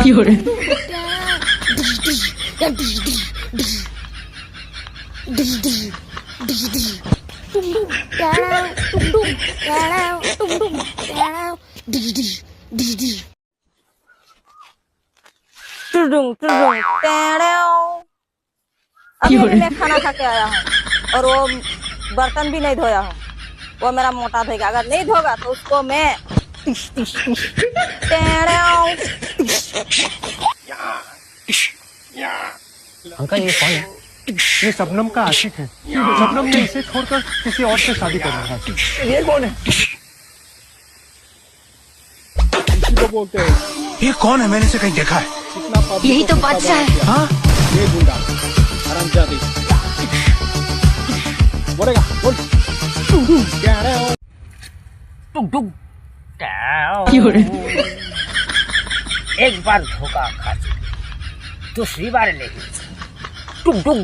有人，अभी अभी मैं खाना खा के आया हूँ और वो बर्तन भी नहीं धोया हूँ। वो मेरा मोटा धोएगा, अगर नहीं धोगा तो उसको मैं अंकल ये कौन है? ये शबनम का आशिक है। शबनम ने इसे छोड़कर किसी और से शादी करना है। ये कौन है? इसी को बोलते हैं। ये कौन है? मैंने इसे कहीं देखा है। यही तो बादशाह है। हाँ? ये गुंडा हरामजादी बोलेगा बोल क्या है और有人， एक बार धोखा खा चुके, दूसरी बार नहीं। टुक टुक